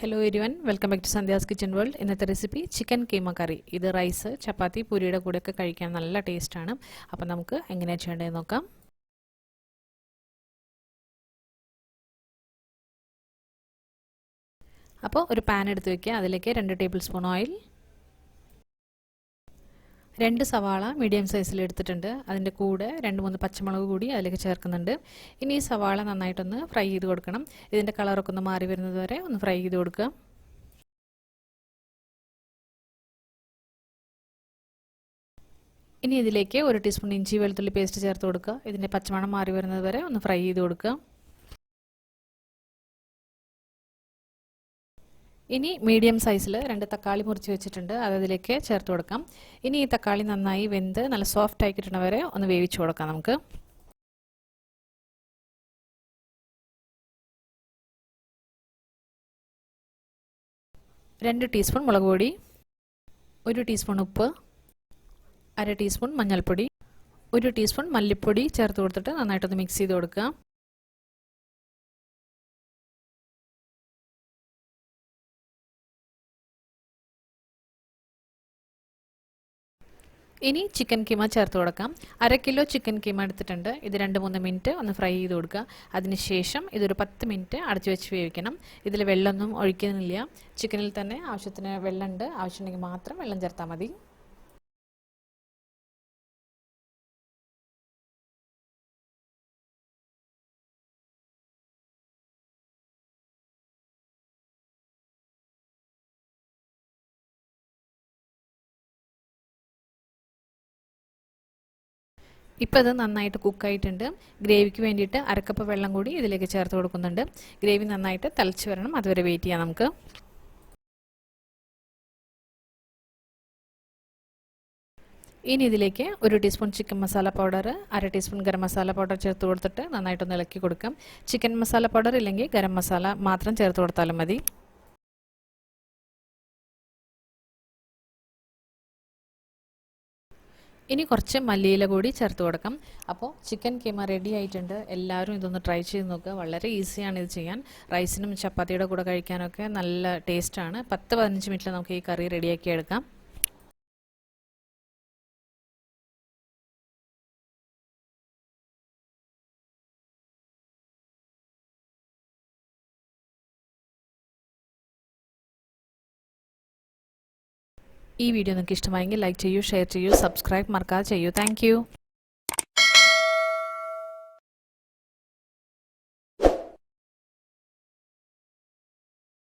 Hello everyone, welcome back to Sandhya's kitchen world. ഇന്നത്തെ recipe chicken keema curry. ഇത് rice, ചപ്പാത്തി, പൂരിയുടെ കൂടെയൊക്കെ കഴിക്കാൻ നല്ല ടേസ്റ്റാണ്. അപ്പോൾ നമുക്ക് എങ്ങനെയാണ് ചെയ്യേണ്ടതെന്ന് നോക്കാം. അപ്പോൾ ഒരു പാൻ എടുത്ത് വയ്ക്കുക. അതിലേക്ക് 2 ടേബിൾ സ്പൂൺ ഓയിൽ, 2 സവാള മീഡിയം സൈസിൽ എടുത്തിട്ടുണ്ട്. അതിൻ്റെ കൂടെ 2-3 പച്ചമുളക് കൂടി അതിലേക്ക് ചേർക്കുന്നുണ്ട്. ഇനി ഈ സവാള നന്നായിട്ടൊന്ന് ഫ്രൈ ചെയ്ത് കൊടുക്കണം. ഇതിൻ്റെ കളറൊക്കെ ഒന്ന് മാറി വരുന്നത് വരെ ഒന്ന് ഫ്രൈ ചെയ്ത് കൊടുക്കുക. ഇനി ഇതിലേക്ക് 1 ടീസ്പൂൺ ഇഞ്ചി വെളുത്തുള്ളി പേസ്റ്റ് ചേർത്ത് കൊടുക്കുക. ഇതിൻ്റെ പച്ചമണം മാറി വരുന്നത് വരെ ഒന്ന് ഫ്രൈ ചെയ്ത് കൊടുക്കുക. ഇനി മീഡിയം സൈസിൽ 2 തക്കാളി മുറിച്ച് വെച്ചിട്ടുണ്ട്, അത് അതിലേക്ക് ചേർത്ത് കൊടുക്കാം. ഇനി ഈ തക്കാളി നന്നായി വെന്ത് നല്ല സോഫ്റ്റ് ആയി കിട്ടുന്ന വരെ ഒന്ന് വേവിച്ച് കൊടുക്കാം. നമുക്ക് 2 ടീസ്പൂൺ മുളക് പൊടി, 1 ടീസ്പൂൺ ഉപ്പ്, 1/2 ടീസ്പൂൺ മഞ്ഞൾപ്പൊടി, 1 ടീസ്പൂൺ മല്ലിപ്പൊടി ചേർത്ത് കൊടുത്തിട്ട് നന്നായിട്ടൊന്ന് മിക്സ് ചെയ്ത് കൊടുക്കുക. ഇനി ചിക്കൻ കീമ ചേർത്ത് കൊടുക്കാം. 1/2 കിലോ ചിക്കൻ കീമ എടുത്തിട്ടുണ്ട്. ഇത് 2-3 മിനിറ്റ് ഒന്ന് ഫ്രൈ ചെയ്ത് കൊടുക്കുക. അതിനുശേഷം ഇതൊരു 10 മിനിറ്റ് അടച്ചു വെച്ച് വേവിക്കണം. ഇതിൽ വെള്ളമൊന്നും ഒഴിക്കുന്നില്ല. ചിക്കനിൽ തന്നെ ആവശ്യത്തിന് വെള്ളമുണ്ട്. ആവശ്യമുണ്ടെങ്കിൽ മാത്രം വെള്ളം ചേർത്താൽ മതി. ഇപ്പോൾ ഇത് നന്നായിട്ട് കുക്കായിട്ടുണ്ട്. ഗ്രേവിക്ക് വേണ്ടിയിട്ട് 1/2 കപ്പ് വെള്ളം കൂടി ഇതിലേക്ക് ചേർത്ത് കൊടുക്കുന്നുണ്ട്. ഗ്രേവി നന്നായിട്ട് തിളച്ച് വരണം, അതുവരെ വെയിറ്റ് ചെയ്യാം നമുക്ക്. ഇനി ഇതിലേക്ക് 1 teaspoon chicken masala powder, 1/2 teaspoon garam masala powder ചേർത്ത് കൊടുത്തിട്ട് നന്നായിട്ടൊന്ന് ഇളക്കി കൊടുക്കാം. ചിക്കൻ മസാല പൗഡർ ഇല്ലെങ്കിൽ ഗരം മസാല മാത്രം ചേർത്ത് കൊടുത്താലും മതി. ഇനി കുറച്ച് മല്ലിയില കൂടി ചേർത്ത് കൊടുക്കാം. അപ്പോൾ ചിക്കൻ കീമ റെഡി ആയിട്ടുണ്ട്. എല്ലാവരും ഇതൊന്ന് ട്രൈ ചെയ്ത് നോക്കുക. വളരെ ഈസിയാണ് ഇത് ചെയ്യാൻ. റൈസിനും ചപ്പാത്തിയുടെ കൂടെ കഴിക്കാനൊക്കെ നല്ല ടേസ്റ്റാണ്. 10-15 മിനിറ്റിൽ നമുക്ക് ഈ കറി റെഡിയാക്കി എടുക്കാം. ഈ വീഡിയോ നിങ്ങൾക്ക് ഇഷ്ടമായെങ്കിൽ ലൈക്ക് ചെയ്യൂ, ഷെയർ ചെയ്യൂ, സബ്സ്ക്രൈബ് മറക്കാതെ ചെയ്യൂ. താങ്ക്